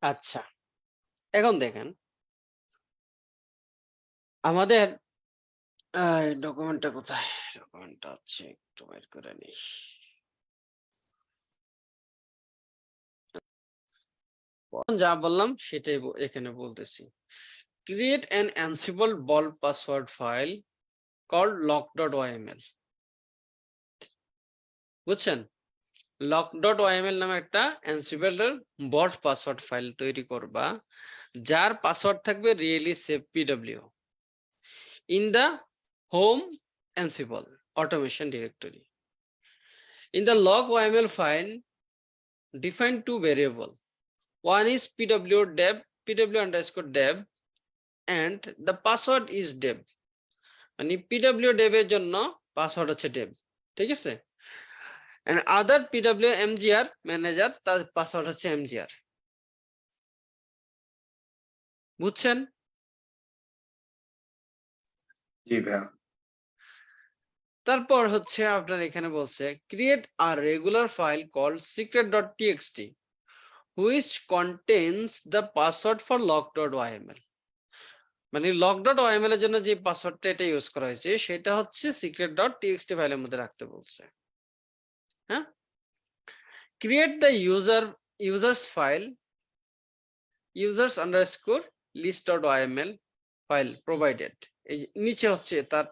আচ্ছা, এখন দেখেন আমাদের ডকুমেন্টটা কোথায়? ডকুমেন্টটা হচ্ছে একটু বের করে নিই। যা বললাম সেটাই এখানে বলতেছি। Create an Ansible ball password file called lock.yml. বুঝছেন? lock.yml নামে একটা Ansible এর বট পাসওয়ার্ড ফাইল তৈরি করবা, যার পাসওয়ার্ড থাকবে really save pw in the home Ansible automation directory. In the log.yml file, define two variables. One is pw_dev and the password is dev. মানে pw_dev এর জন্য পাসওয়ার্ড হচ্ছে dev, ঠিক আছে? and other pw_mgr manager তার password হচ্ছে mgr. বুঝছেন? জি ভাইয়া। তারপর হচ্ছে আপনার এখানে বলছে create a regular file called secret.txt which contains the password for lock.yml. মানে lock.yml এর জন্য যে পাসওয়ার্ডটা এটা ইউজ করা হয়েছে সেটা হচ্ছে secret.txt ফাইলের মধ্যে রাখতে বলছে। হ্যাঁ, create the users file users_list.yml file provided. এই নিচে হচ্ছে তার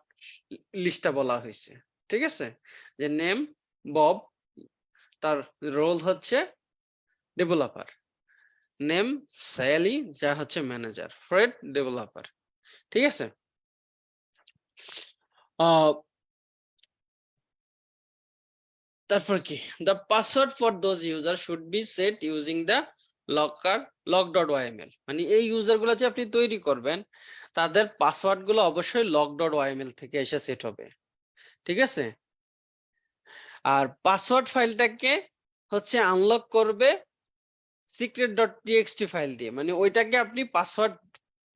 লিস্টটা বলা হয়েছে, ঠিক আছে? যে নেম বব, তার রোল হচ্ছে ডেভেলপার, নেম স্যালি যা হচ্ছে ম্যানেজার, ফ্রেড ডেভেলপার, ঠিক আছে? তারপর কি the password for those users should be set using the lock.yml. মানে এই ইউজার গুলো যে আপনি তৈরি করবেন তাদের পাসওয়ার্ড গুলো অবশ্যই lock.yml থেকে এসে সেট হবে, ঠিক আছে? আর পাসওয়ার্ড ফাইলটাকে হচ্ছে আনলক করবে secret.txt ফাইল দিয়ে। মানে ওইটাকে আপনি পাসওয়ার্ড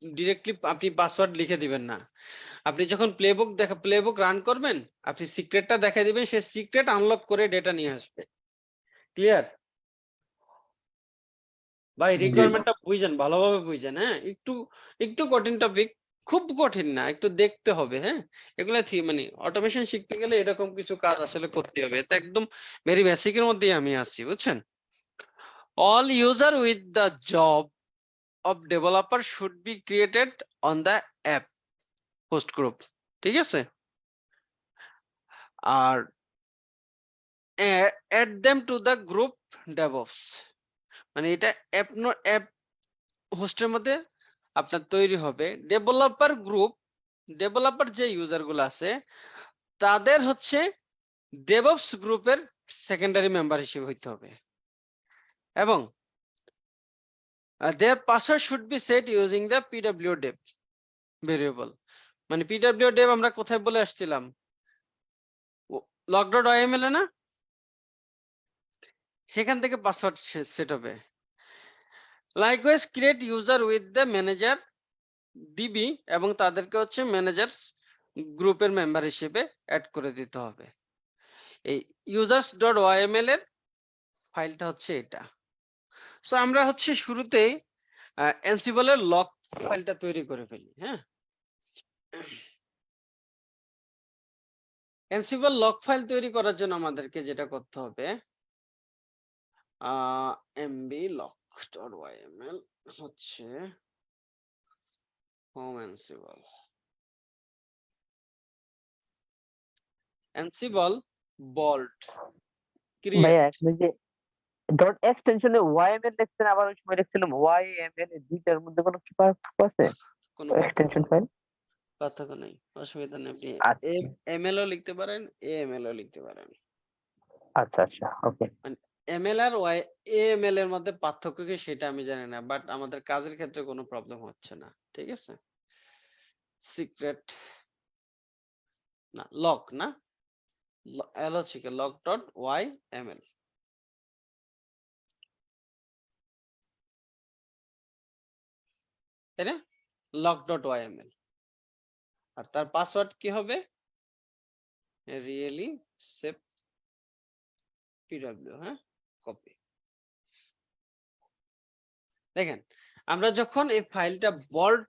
ডিরেক্টলি আপনি পাসওয়ার্ড লিখে দিবেন না। আপনি যখন প্লেবুক রান করবেন আপনি সিক্রেটটা দেখাই দিবেন, সে সিক্রেট আনলক করে ডেটা নিয়ে আসবে। ক্লিয়ার? ভাই রিকোয়ারমেন্টটা বুঝেন, ভালোভাবে বুঝেন। হ্যাঁ, একটু একটু কঠিন টপিক, খুব কঠিন না, একটু দেখতে হবে। হ্যাঁ, এগুলা মানে অটোমেশন শিখতে গেলে এরকম কিছু কাজ আসলে করতে হবে। এটা একদম ভেরি বেসিক এর মধ্যেই আমি আছি, বুঝছেন? All user with the job of developer should be created on the app host group, ঠিক আছে? আর add them to the group DevOps. মানে এটা অ্যাপ হোস্টের মধ্যে আপনার তৈরি হবে। ডেভেলপার গ্রুপ, ডেভেলপার যে ইউজার গুলো আছে তাদের হচ্ছে ডেভঅপস গ্রুপের সেকেন্ডারি মেম্বার হিসেবে হইতে হবে, এবং their password should be set using the pwdev variable. মানে pwdev আমরা কোথায় বলে আসছিলাম? lock.yml এ না? সেখান থেকে পাসওয়ার্ড সেট হবে। Likewise create user with the manager DB, এবং তাদেরকে হচ্ছে ম্যানেজার্স গ্রুপের মেম্বার হিসেবে অ্যাড করে দিতে হবে। এই users.yml এর ফাইলটা হচ্ছে এটা। সো আমরা হচ্ছে শুরুতেই অ্যানসিবল এর লক ফাইলটা তৈরি করে ফেলি। হ্যাঁ, অ্যানসিবল লক ফাইল তৈরি করার জন্য আমাদেরকে যেটা করতে হবে, এমবি lock.yml হচ্ছে হোম অ্যানসিবল, অ্যানসিবল বল্ট ক্রিয়েট। ভাইয়া আপনি যে ডট এক্সটেনশনে ওয়াইএমএল লিখছেন, আবার ওই সময় লিখছিলাম ওয়াইএমএল, এই দুইটার মধ্যে কোনো কি পার্থক্য আছে? কোনো এক্সটেনশন ফাইল? পার্থক্য নেই, অসুবিধা নেই। আপনি আচ্ছা এমএল ও লিখতে পারেন, এএমএল ও লিখতে পারেন। আচ্ছা আচ্ছা, ওকে। মানে এমএল আর এএমএল এর মধ্যে পার্থক্য কি সেটা আমি জানি না, বাট আমাদের কাজের ক্ষেত্রে কোনো প্রবলেম হচ্ছে না, ঠিক আছে? সিক্রেট না, লক না, এল হচ্ছে কি lock.yml। তাই না? lock.yml। আর তার পাসওয়ার্ড কি হবে? Really save pw। হ্যাঁ, কপি। দেখেন আমরা যখন এই ফাইলটা বল্ট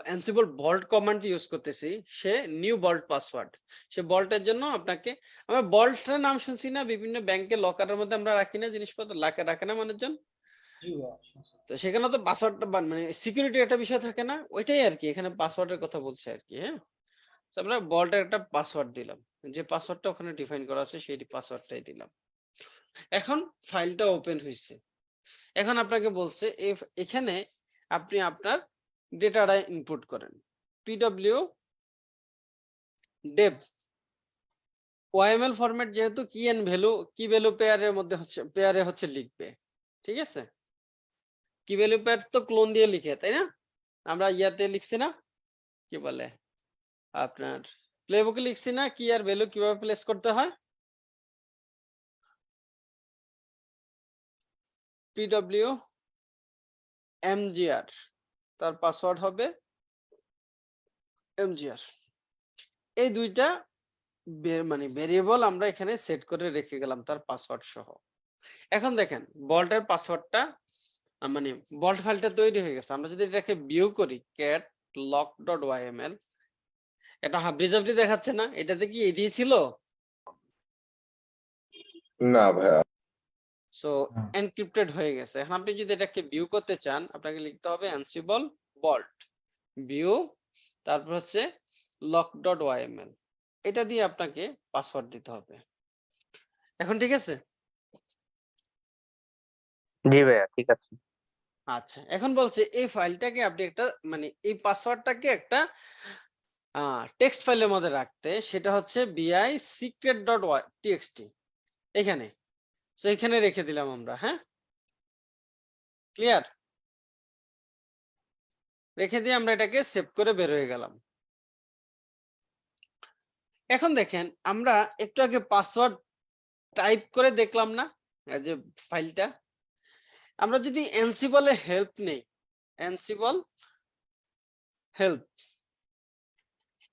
অ্যানসিবল বল্ট কমান্ড ইউজ করতেছি, সে নিউ বল্ট পাসওয়ার্ড, সে বল্টের জন্য আপনাকে, আমরা বল্টের নাম শুনছি না বিভিন্ন ব্যাংকে লকারের মধ্যে আমরা রাখি না জিনিসপত্র, রাখে না মানুষজন, জি ভাইয়া শুনছি। তো সেখানে তো পাসওয়ার্ডটা মানে সিকিউরিটির একটা বিষয় থাকে না, ওইটাই আর কি এখানে পাসওয়ার্ডের কথা বলছে আর কি। হ্যাঁ, তো আমরা বল্টের একটা পাসওয়ার্ড দিলাম, যে পাসওয়ার্ডটা ওখানে ডিফাইন করা আছে সেই পাসওয়ার্ডটাই দিলাম। এখন ফাইলটা ওপেন হয়েছে। এখন আপনাকে বলছে এখানে আপনি আপনার ডেটাটা ইনপুট করেন। পিডব্লিউ ডেভ ওয়াইএমএল ফরম্যাট, যেহেতু কি এন্ড ভ্যালু, কি ভ্যালু পেয়ারের মধ্যে হচ্ছে, পেয়ারে হচ্ছে লিখবে, ঠিক আছে? কি ভ্যালু পেয়ার তো ক্লোন দিয়ে লিখে, তাই না? আমরা ইয়াতে লিখছি না, কি বলে আপনার প্লেবুকে লিখছি না, কি আর ভ্যালু কিভাবে প্লেস করতে হয়। পিডব্লিউ এমজিআর, তার পাসওয়ার্ড হবে এমজিআর। এই দুইটা মানে ভেরিয়েবল আমরা এখানে সেট করে রেখে গেলাম তার পাসওয়ার্ড সহ। এখন দেখেন বল্টের পাসওয়ার্ডটা মানে বল্ট ফাইলটা তৈরি হয়ে গেছে। আমরা যদি এটাকে ভিউ করি cat lock.yml, এটা হাবড়ি দেখাচ্ছে না, এটাতে কি এটি ছিল? না ভাইয়া। সো এনক্রিপ্টেড হয়ে গেছে। এখন আপনি যদি এটাকে ভিউ করতে চান, আপনাকে লিখতে হবে ansible bolt ভিউ, তারপর হচ্ছে lock.yml, এটা দিয়ে আপনাকে পাসওয়ার্ড দিতে হবে। এখন ঠিক আছে? জি ভাইয়া ঠিক আছে। আচ্ছা, এখন বলছে এই ফাইলটাকে আপনি একটা মানে এই পাসওয়ার্ডটাকে একটা টেক্সট ফাইলের মধ্যে রাখতে, সেটা হচ্ছে bi secret.txt এখানে। সো এখানে রেখে দিলাম আমরা। হ্যাঁ, ক্লিয়ার? রেখে দিয়ে আমরা এটাকে সেভ করে বের হয়ে গেলাম। এখন দেখেন আমরা একটু আগে পাসওয়ার্ড টাইপ করে দেখলাম না এই যে ফাইলটা, আমরা যদি ansible এর হেল্প নেই, ansible হেল্প,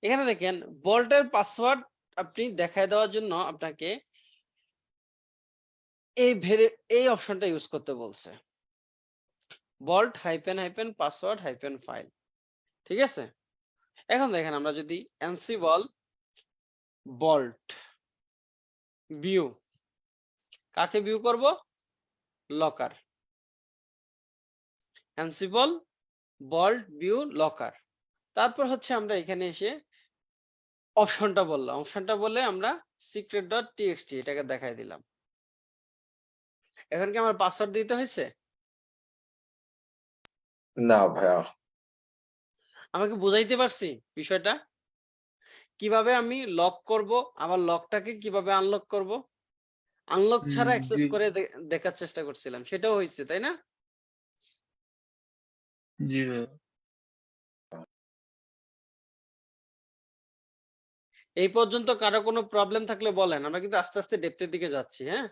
এখানে দেখেন বল্টের পাসওয়ার্ড আপনি দেখায় দেওয়ার জন্য আপনাকে এই অপশনটা ইউজ করতে বলছে, বল্ট পাসওয়ার্ড ফাইল, ঠিক আছে? এখন দেখেন আমরা যদি ansible bolt view, কাকে ভিউ করব? Locker, ansible bolt view locker, তারপর হচ্ছে আমরা এখানে এসে অপশনটা বললাম, অপশনটা বলে আমরা secret.txt এটাকে দেখাই দিলাম। এখন কি আমার পাসওয়ার্ড দিতে হয়েছে? না ভাইয়া। আমাকে বুঝাইতে পারছি বিষয়টা? কিভাবে আমি লক করব, আবার লকটাকে কিভাবে আনলক করব? আনলক ছাড়া অ্যাক্সেস জি করে দেখার চেষ্টা করছিলাম, সেটাও হয়েছে, তাই না? জি ভাইয়া। এই পর্যন্ত কারো কোনো প্রবলেম থাকলে বলেন, আমরা কিন্তু আস্তে আস্তে ডেপথের দিকে যাচ্ছি। হ্যাঁ,